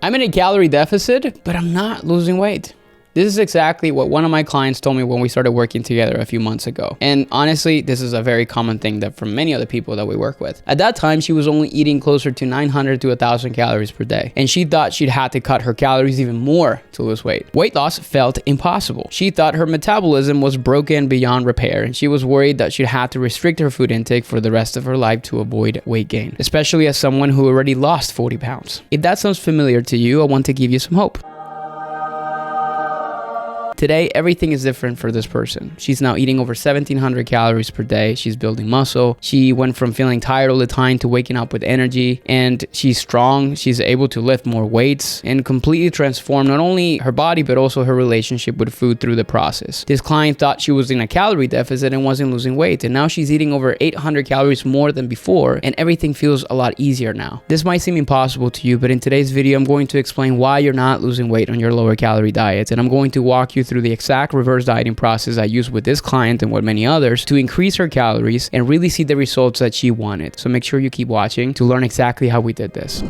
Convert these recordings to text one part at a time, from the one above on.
I'm in a calorie deficit, but I'm not losing weight. This is exactly what one of my clients told me when we started working together a few months ago. And honestly, this is a very common thing that from many other people that we work with. At that time, she was only eating closer to 900 to 1,000 calories per day. And she thought she'd had to cut her calories even more to lose weight. Weight loss felt impossible. She thought her metabolism was broken beyond repair. And she was worried that she'd have to restrict her food intake for the rest of her life to avoid weight gain, especially as someone who already lost 40 pounds. If that sounds familiar to you, I want to give you some hope. Today, everything is different for this person. She's now eating over 1,700 calories per day. She's building muscle. She went from feeling tired all the time to waking up with energy, and she's strong. She's able to lift more weights and completely transform not only her body, but also her relationship with food through the process. This client thought she was in a calorie deficit and wasn't losing weight, and now she's eating over 800 calories more than before, and everything feels a lot easier now. This might seem impossible to you, but in today's video, I'm going to explain why you're not losing weight on your lower calorie diet, and I'm going to walk you through the exact reverse dieting process I used with this client and with many others to increase her calories and really see the results that she wanted. So make sure you keep watching to learn exactly how we did this.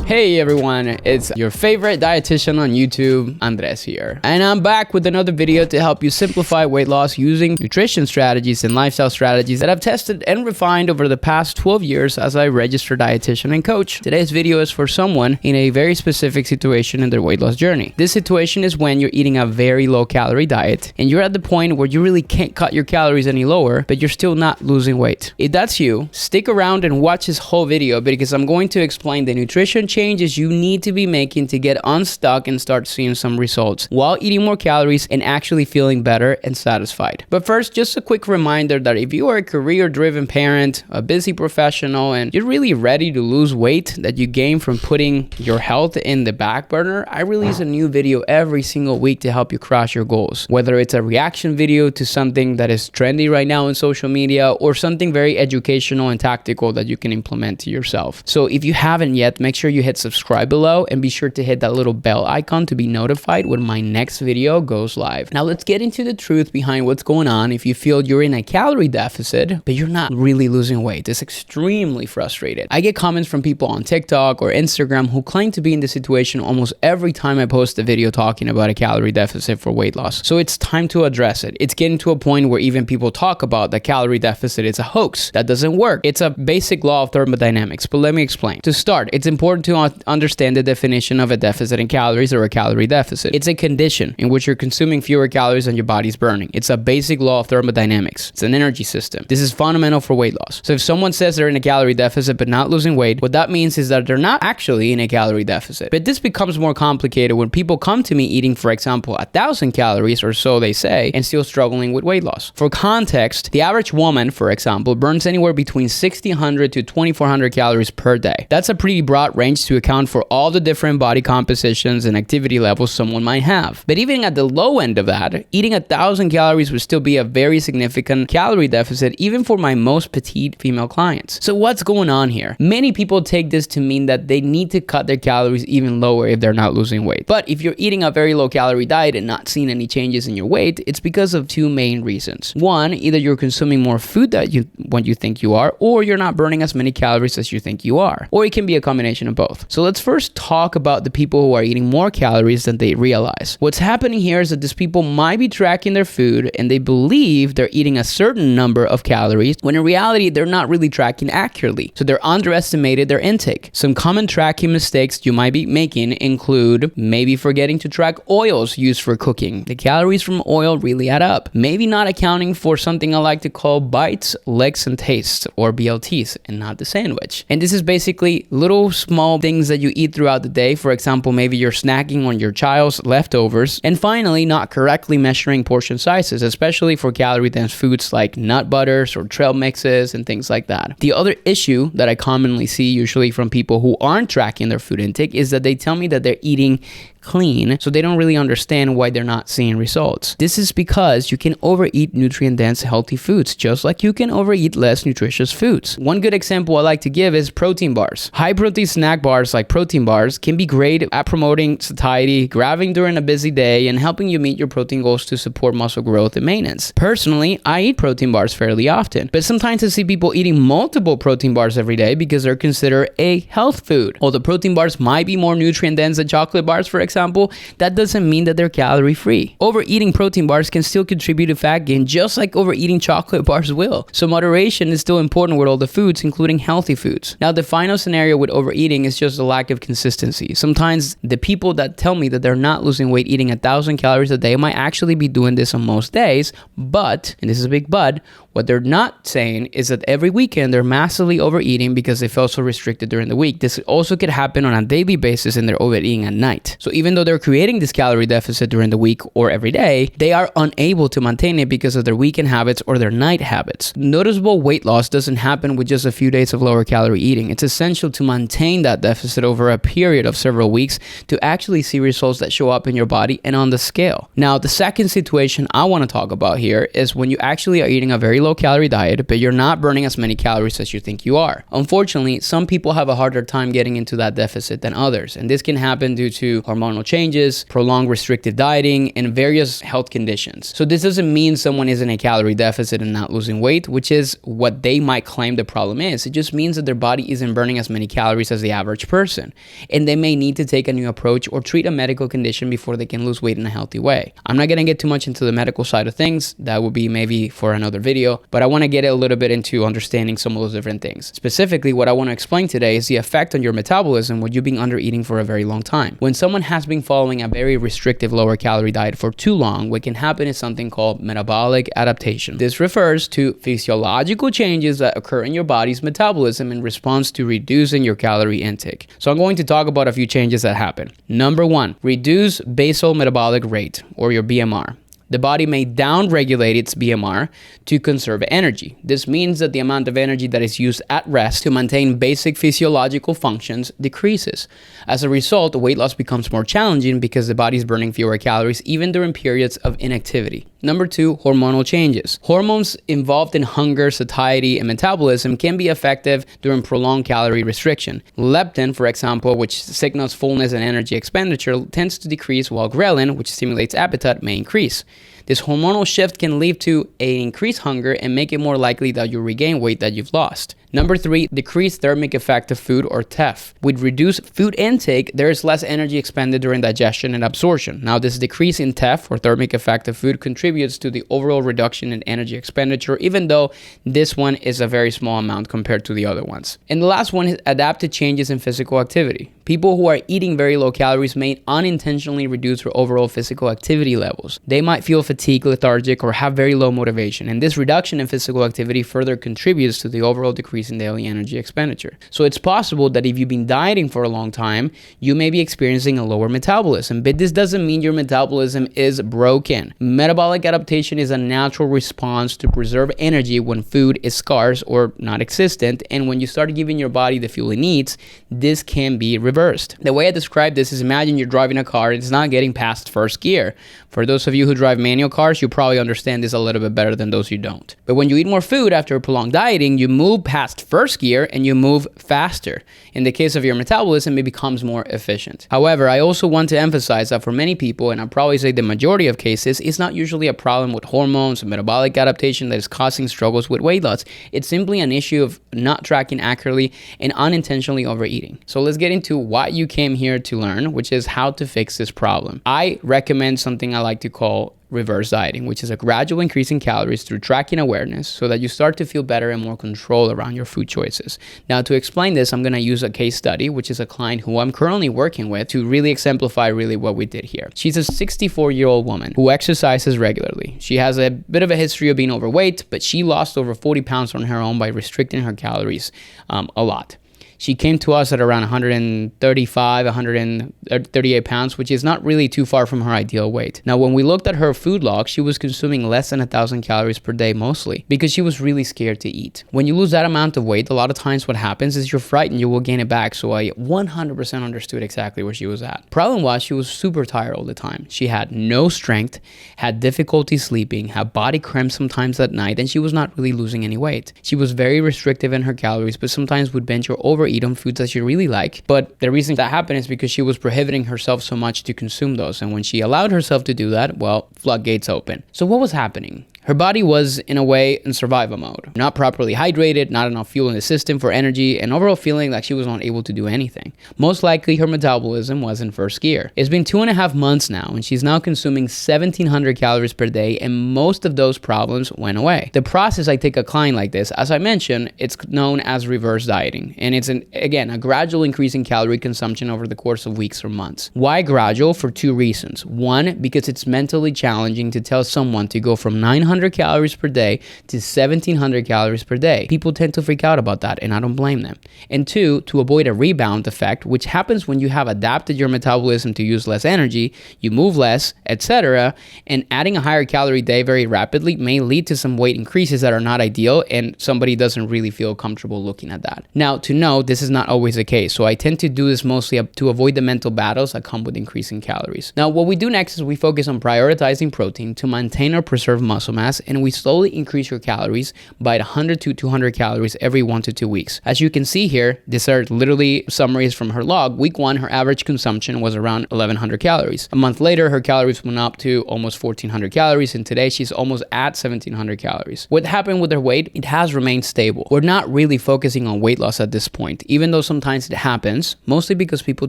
Hey everyone, it's your favorite dietitian on YouTube, Andres here. And I'm back with another video to help you simplify weight loss using nutrition strategies and lifestyle strategies that I've tested and refined over the past 12 years as a registered dietitian and coach. Today's video is for someone in a very specific situation in their weight loss journey. This situation is when you're eating a very low calorie diet and you're at the point where you really can't cut your calories any lower, but you're still not losing weight. If that's you, stick around and watch this whole video because I'm going to explain the nutrition changes you need to be making to get unstuck and start seeing some results while eating more calories and actually feeling better and satisfied. But first, just a quick reminder that if you are a career-driven parent, a busy professional, and you're really ready to lose weight that you gain from putting your health in the back burner, I release a new video every single week to help you crush your goals. Whether it's a reaction video to something that is trendy right now in social media or something very educational and tactical that you can implement to yourself. So if you haven't yet, make sure you hit subscribe below and be sure to hit that little bell icon to be notified when my next video goes live. Now let's get into the truth behind what's going on if you feel you're in a calorie deficit, but you're not really losing weight. It's extremely frustrated. I get comments from people on TikTok or Instagram who claim to be in this situation almost every time I post a video talking about a calorie deficit for weight loss. So it's time to address it. It's getting to a point where even people talk about the calorie deficit. It's a hoax. That doesn't work. It's a basic law of thermodynamics, but let me explain. To start, it's important to understand the definition of a deficit in calories or a calorie deficit. It's a condition in which you're consuming fewer calories than your body's burning. It's a basic law of thermodynamics. It's an energy system. This is fundamental for weight loss. So if someone says they're in a calorie deficit but not losing weight, what that means is that they're not actually in a calorie deficit. But this becomes more complicated when people come to me eating, for example, 1,000 calories or so they say, and still struggling with weight loss. For context, the average woman, for example, burns anywhere between 1,600 to 2,400 calories per day. That's a pretty broad range to account for all the different body compositions and activity levels someone might have. But even at the low end of that, eating 1,000 calories would still be a very significant calorie deficit even for my most petite female clients. So what's going on here? Many people take this to mean that they need to cut their calories even lower if they're not losing weight. But if you're eating a very low calorie diet and not seeing any changes in your weight, it's because of two main reasons. One, either you're consuming more food than you think you are, or you're not burning as many calories as you think you are. Or it can be a combination of both. So let's first talk about the people who are eating more calories than they realize. What's happening here is that these people might be tracking their food and they believe they're eating a certain number of calories when in reality they're not really tracking accurately. So they're underestimated their intake. Some common tracking mistakes you might be making include maybe forgetting to track oils used for cooking. The calories from oil really add up. Maybe not accounting for something I like to call bites, legs, and tastes, or BLTs, and not the sandwich. And this is basically little small things that you eat throughout the day. For example, maybe you're snacking on your child's leftovers. And finally, not correctly measuring portion sizes, especially for calorie-dense foods like nut butters or trail mixes and things like that. The other issue that I commonly see usually from people who aren't tracking their food intake is that they tell me that they're eating clean, so they don't really understand why they're not seeing results. This is because you can overeat nutrient-dense healthy foods, just like you can overeat less nutritious foods. One good example I like to give is protein bars. High-protein snack bars like protein bars can be great at promoting satiety, grabbing during a busy day, and helping you meet your protein goals to support muscle growth and maintenance. Personally, I eat protein bars fairly often, but sometimes I see people eating multiple protein bars every day because they're considered a health food. Although protein bars might be more nutrient-dense than chocolate bars, for example, that doesn't mean that they're calorie-free. Overeating protein bars can still contribute to fat gain, just like overeating chocolate bars will. So moderation is still important with all the foods, including healthy foods. Now, the final scenario with overeating is just a lack of consistency. Sometimes the people that tell me that they're not losing weight eating 1,000 calories a day might actually be doing this on most days, but, and this is a big but, what they're not saying is that every weekend they're massively overeating because they felt so restricted during the week. This also could happen on a daily basis and they're overeating at night. So even though they're creating this calorie deficit during the week or every day, they are unable to maintain it because of their weekend habits or their night habits. Noticeable weight loss doesn't happen with just a few days of lower calorie eating. It's essential to maintain that deficit over a period of several weeks to actually see results that show up in your body and on the scale. Now, the second situation I want to talk about here is when you actually are eating a very low calorie diet, but you're not burning as many calories as you think you are. Unfortunately, some people have a harder time getting into that deficit than others, and this can happen due to hormonal changes, prolonged restrictive dieting, and various health conditions. So this doesn't mean someone is in a calorie deficit and not losing weight, which is what they might claim the problem is. It just means that their body isn't burning as many calories as the average person, and they may need to take a new approach or treat a medical condition before they can lose weight in a healthy way. I'm not going to get too much into the medical side of things. That will be maybe for another video, but I want to get a little bit into understanding some of those different things. Specifically, what I want to explain today is the effect on your metabolism when you've been under eating for a very long time. When someone has been following a very restrictive lower calorie diet for too long, what can happen is something called metabolic adaptation. This refers to physiological changes that occur in your body's metabolism in response to reducing your calorie intake. So I'm going to talk about a few changes that happen. Number one, reduce basal metabolic rate, or your BMR. The body may downregulate its BMR to conserve energy. This means that the amount of energy that is used at rest to maintain basic physiological functions decreases. As a result, weight loss becomes more challenging because the body is burning fewer calories even during periods of inactivity. Number two, hormonal changes. Hormones involved in hunger, satiety, and metabolism can be effective during prolonged calorie restriction. Leptin, for example, which signals fullness and energy expenditure, tends to decrease, while ghrelin, which stimulates appetite, may increase. This hormonal shift can lead to an increased hunger and make it more likely that you regain weight that you've lost. Number three, decreased thermic effect of food, or TEF. With reduced food intake, there is less energy expended during digestion and absorption. Now, this decrease in TEF, or thermic effect of food, contributes to the overall reduction in energy expenditure, even though this one is a very small amount compared to the other ones. And the last one is adapted changes in physical activity. People who are eating very low calories may unintentionally reduce their overall physical activity levels. They might feel fatigued, lethargic, or have very low motivation, and this reduction in physical activity further contributes to the overall decrease in daily energy expenditure. So it's possible that if you've been dieting for a long time, you may be experiencing a lower metabolism, but this doesn't mean your metabolism is broken. Metabolic adaptation is a natural response to preserve energy when food is scarce or not existent, and when you start giving your body the fuel it needs, this can be reversed. The way I describe this is, imagine you're driving a car and it's not getting past first gear. For those of you who drive manual cars, you probably understand this a little bit better than those who don't. But when you eat more food after prolonged dieting, you move past first gear and you move faster. In the case of your metabolism, it becomes more efficient. However, I also want to emphasize that for many people, and I'll probably say the majority of cases, it's not usually a problem with hormones and metabolic adaptation that is causing struggles with weight loss. It's simply an issue of not tracking accurately and unintentionally overeating. So let's get into what you came here to learn, which is how to fix this problem. I recommend something I like to call reverse dieting, which is a gradual increase in calories through tracking awareness so that you start to feel better and more control around your food choices. Now, to explain this, I'm going to use a case study, which is a client who I'm currently working with, to really exemplify really what we did here. She's a 64-year-old woman who exercises regularly. She has a bit of a history of being overweight, but she lost over 40 pounds on her own by restricting her calories a lot. She came to us at around 135, 138 pounds, which is not really too far from her ideal weight. Now, when we looked at her food log, she was consuming less than 1,000 calories per day mostly because she was really scared to eat. When you lose that amount of weight, a lot of times what happens is you're frightened you will gain it back. So I 100% understood exactly where she was at. Problem was she was super tired all the time. She had no strength, had difficulty sleeping, had body cramps sometimes at night, and she was not really losing any weight. She was very restrictive in her calories, but sometimes would binge or overeat on foods that she really liked. But the reason that happened is because she was prohibiting herself so much to consume those. And when she allowed herself to do that, well, floodgates open. So what was happening? Her body was, in a way, in survival mode. Not properly hydrated, not enough fuel in the system for energy, and overall feeling like she was not able to do anything. Most likely, her metabolism was in first gear. It's been 2.5 months now, and she's now consuming 1,700 calories per day, and most of those problems went away. The process I take a client like this, as I mentioned, it's known as reverse dieting, and it's, again, a gradual increase in calorie consumption over the course of weeks or months. Why gradual? For two reasons. One, because it's mentally challenging to tell someone to go from 900 calories per day to 1,700 calories per day. People tend to freak out about that, and I don't blame them. And two, to avoid a rebound effect, which happens when you have adapted your metabolism to use less energy, you move less, etc., and adding a higher calorie day very rapidly may lead to some weight increases that are not ideal, and somebody doesn't really feel comfortable looking at that. Now, to know, this is not always the case, so I tend to do this mostly to avoid the mental battles that come with increasing calories. Now, what we do next is we focus on prioritizing protein to maintain or preserve muscle mass, and we slowly increase your calories by 100 to 200 calories every 1 to 2 weeks. As you can see here, these are literally summaries from her log. Week 1, her average consumption was around 1,100 calories. A month later, her calories went up to almost 1,400 calories, and today she's almost at 1,700 calories. What happened with her weight? It has remained stable. We're not really focusing on weight loss at this point, even though sometimes it happens, mostly because people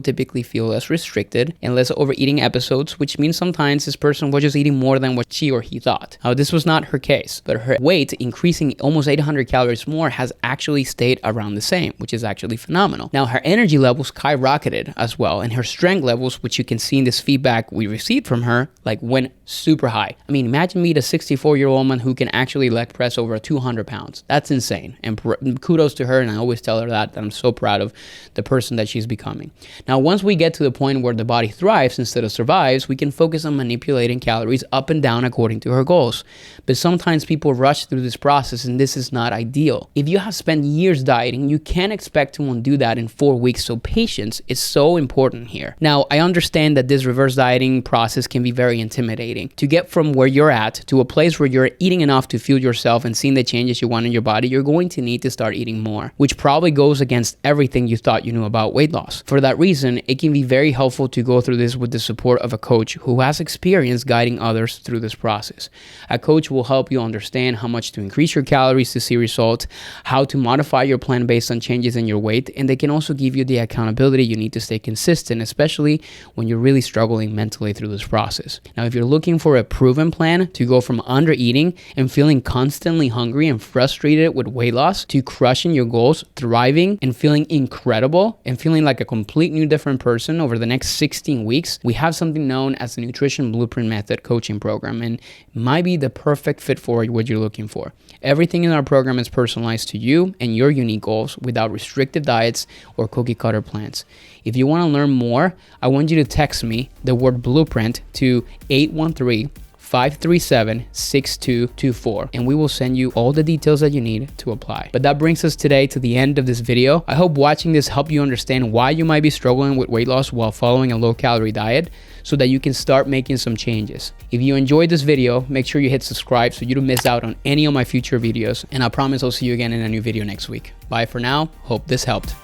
typically feel less restricted and less overeating episodes, which means sometimes this person was just eating more than what she or he thought. Now, this was not her case, but her weight increasing almost 800 calories more has actually stayed around the same, which is actually phenomenal. Now, her energy levels skyrocketed as well, and her strength levels, which you can see in this feedback we received from her, like went super high. I mean, imagine me, a 64-year-old woman who can actually leg press over 200 pounds. That's insane, and kudos to her, and I always tell her that I'm so proud of the person that she's becoming. Now, once we get to the point where the body thrives instead of survives, we can focus on manipulating calories up and down according to her goals. But sometimes people rush through this process, and this is not ideal. If you have spent years dieting, you can't expect to undo that in 4 weeks, so patience is so important here. Now, I understand that this reverse dieting process can be very intimidating. To get from where you're at to a place where you're eating enough to fuel yourself and seeing the changes you want in your body, you're going to need to start eating more, which probably goes against everything you thought you knew about weight loss. For that reason, it can be very helpful to go through this with the support of a coach who has experience guiding others through this process. A coach will help you understand how much to increase your calories to see results, how to modify your plan based on changes in your weight, and they can also give you the accountability you need to stay consistent, especially when you're really struggling mentally through this process. Now, if you're looking for a proven plan to go from under eating and feeling constantly hungry and frustrated with weight loss to crushing your goals, thriving, and feeling incredible and feeling like a complete new different person over the next 16 weeks, we have something known as the Nutrition Blueprint Method coaching program, and it might be the perfect fit for what you're looking for. Everything in our program is personalized to you and your unique goals without restrictive diets or cookie cutter plans. If you want to learn more, I want you to text me the word blueprint to 813-537-6224, and we will send you all the details that you need to apply. But that brings us today to the end of this video. I hope watching this helped you understand why you might be struggling with weight loss while following a low-calorie diet, so that you can start making some changes. If you enjoyed this video, make sure you hit subscribe so you don't miss out on any of my future videos, and I promise I'll see you again in a new video next week. Bye for now. Hope this helped.